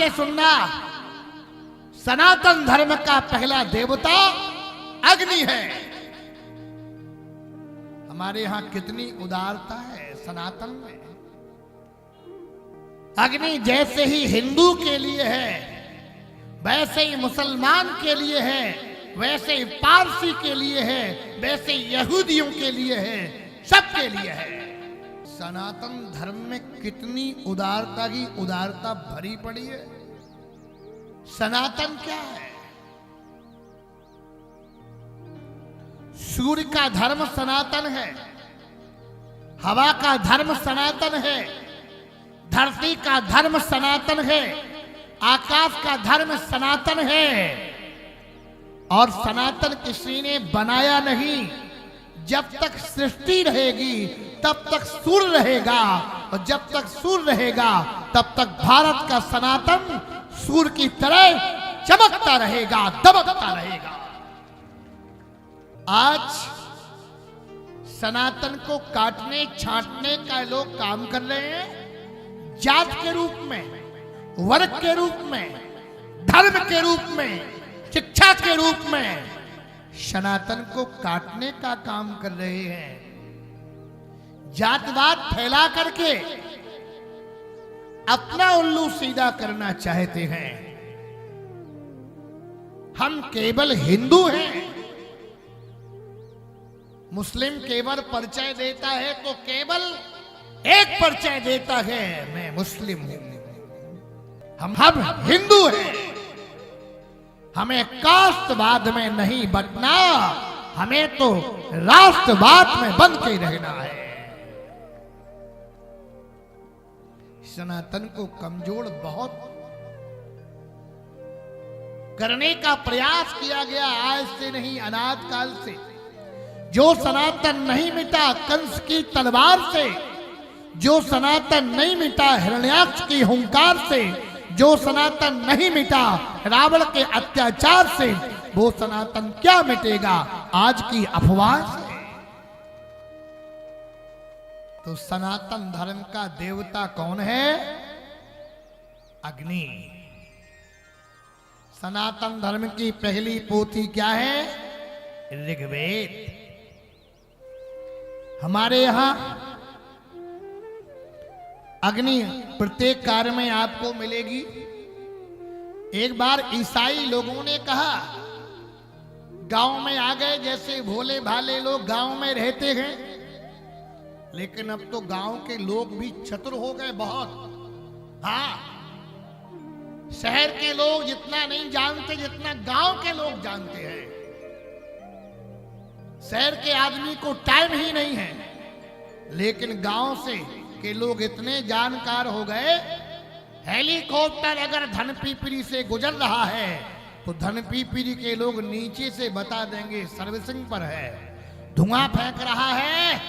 से सुनना, सनातन धर्म का पहला देवता अग्नि है। हमारे यहां कितनी उदारता है सनातन में। अग्नि जैसे ही हिंदू के लिए है, वैसे ही मुसलमान के लिए है, वैसे ही पारसी के लिए है, वैसे ही यहूदियों के लिए है, सबके लिए है। सनातन धर्म में कितनी उदारता की उदारता भरी पड़ी है। सनातन क्या है? सूर्य का धर्म सनातन है, हवा का धर्म सनातन है, धरती का धर्म सनातन है, आकाश का धर्म सनातन है। और सनातन किसी ने बनाया नहीं। जब तक सृष्टि रहेगी तब तक सूर्य रहेगा, और जब तक सूर्य रहेगा तब तक भारत का सनातन सूर्य की तरह चमकता रहेगा, दमकता रहेगा। आज सनातन को काटने छांटने का लोग काम कर रहे हैं। जात के रूप में, वर्ग के रूप में, धर्म के रूप में, शिक्षा के रूप में सनातन को काटने का काम कर रहे हैं। जातवाद फैला करके अपना उल्लू सीधा करना चाहते हैं। हम केवल हिंदू हैं। मुस्लिम केवल परिचय देता है तो केवल एक परिचय देता है, मैं मुस्लिम हूं। हम हिंदू हैं। हमें कास्टवाद में नहीं बंटना, हमें तो राष्ट्रवाद में बंध के रहना है। सनातन को कमजोर बहुत करने का प्रयास किया गया, आज से नहीं अनाद काल से। जो सनातन नहीं मिटा कंस की तलवार से, जो सनातन नहीं मिटा हिरण्याक्ष की हुंकार से, जो सनातन नहीं मिटा रावण के अत्याचार से, वो सनातन क्या मिटेगा आज की अफवाह से। तो सनातन धर्म का देवता कौन है? अग्नि। सनातन धर्म की पहली पोथी क्या है? ऋग्वेद। हमारे यहां अग्नि प्रत्येक कार्य में आपको मिलेगी। एक बार ईसाई लोगों ने कहा, गांव में आ गए, जैसे भोले भाले लोग गांव में रहते हैं, लेकिन अब तो गांव के लोग भी चतुर हो गए बहुत। हाँ, शहर के लोग जितना नहीं जानते जितना गांव के लोग जानते हैं। शहर के आदमी को टाइम ही नहीं है, लेकिन गांव से के लोग इतने जानकार हो गए। हेलीकॉप्टर अगर धनपीपरी से गुजर रहा है तो धनपीपरी के लोग नीचे से बता देंगे सर्विसिंग पर है। धुआं फेंक रहा है,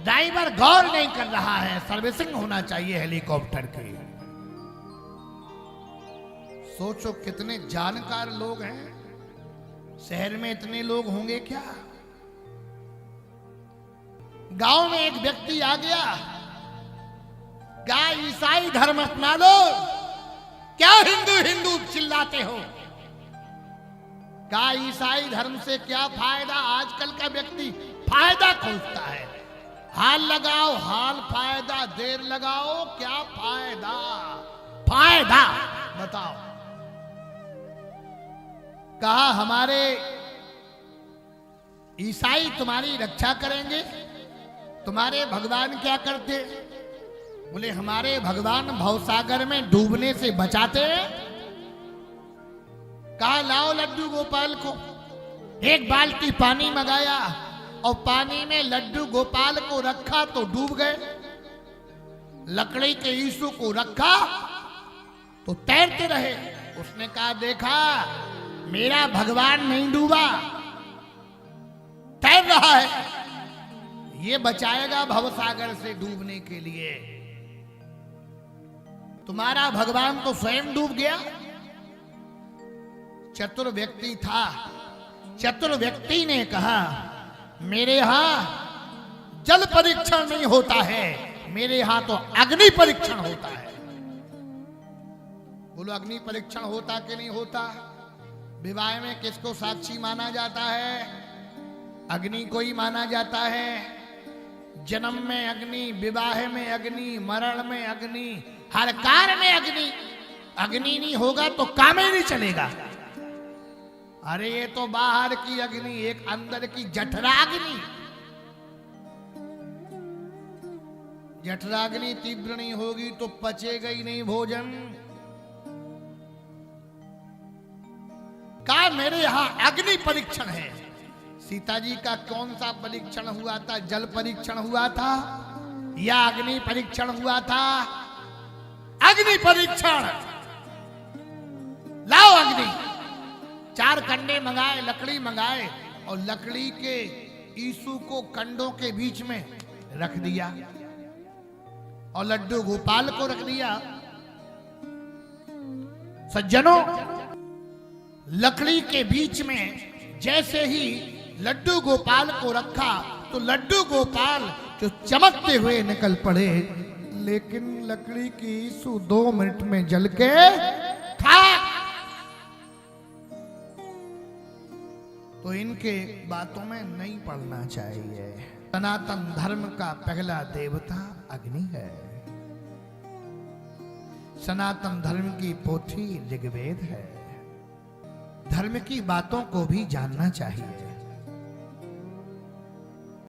ड्राइवर गौर नहीं कर रहा है, सर्विसिंग होना चाहिए हेलीकॉप्टर की। सोचो कितने जानकार लोग हैं। शहर में इतने लोग होंगे क्या? गांव में एक व्यक्ति आ गया, क्या ईसाई धर्म अपना लो, क्या हिंदू हिंदू चिल्लाते हो, क्या ईसाई धर्म से क्या फायदा? आजकल का व्यक्ति फायदा खोजता है। हाल लगाओ, हाल फायदा, देर लगाओ, क्या फायदा? फायदा बताओ। कहा हमारे ईसाई तुम्हारी रक्षा करेंगे। तुम्हारे भगवान क्या करते? बोले हमारे भगवान भवसागर में डूबने से बचाते। कहा लाओ लड्डू गोपाल को। एक बाल्टी पानी मंगाया और पानी में लड्डू गोपाल को रखा तो डूब गए। लकड़ी के यीशु को रखा तो तैरते रहे। उसने कहा देखा मेरा भगवान नहीं डूबा, तैर रहा है, ये बचाएगा भवसागर से डूबने के लिए। तुम्हारा भगवान तो स्वयं डूब गया। चतुर व्यक्ति था। चतुर व्यक्ति ने कहा मेरे यहां जल परीक्षण नहीं होता है, मेरे यहां तो अग्नि परीक्षण होता है। बोलो अग्नि परीक्षण होता कि नहीं होता? विवाह में किसको साक्षी माना जाता है? अग्नि को ही माना जाता है। जन्म में अग्नि, विवाह में अग्नि, मरण में अग्नि, हर कार्य में अग्नि। अग्नि नहीं होगा तो काम ही नहीं चलेगा। अरे ये तो बाहर की अग्नि, एक अंदर की जठराग्नि। जठराग्नि तीव्र नहीं होगी तो पचेगा ही नहीं भोजन। का मेरे यहां अग्नि परीक्षण है। सीता जी का कौन सा परीक्षण हुआ था? जल परीक्षण हुआ था या अग्नि परीक्षण हुआ था? अग्नि परीक्षण। लाओ अग्नि। 4 कंडे मंगाए, लकड़ी मंगाए और लकड़ी के ईसु को कंडों के बीच में रख दिया और लड्डू गोपाल को रख दिया। सज्जनों, लकड़ी के बीच में जैसे ही लड्डू गोपाल को रखा तो लड्डू गोपाल जो चमकते हुए निकल पड़े, लेकिन लकड़ी की ईसु 2 मिनट में जल के खाक। तो इनके बातों में नहीं पड़ना चाहिए। सनातन धर्म का पहला देवता अग्नि है। सनातन धर्म की पोथी ऋग्वेद है। धर्म की बातों को भी जानना चाहिए।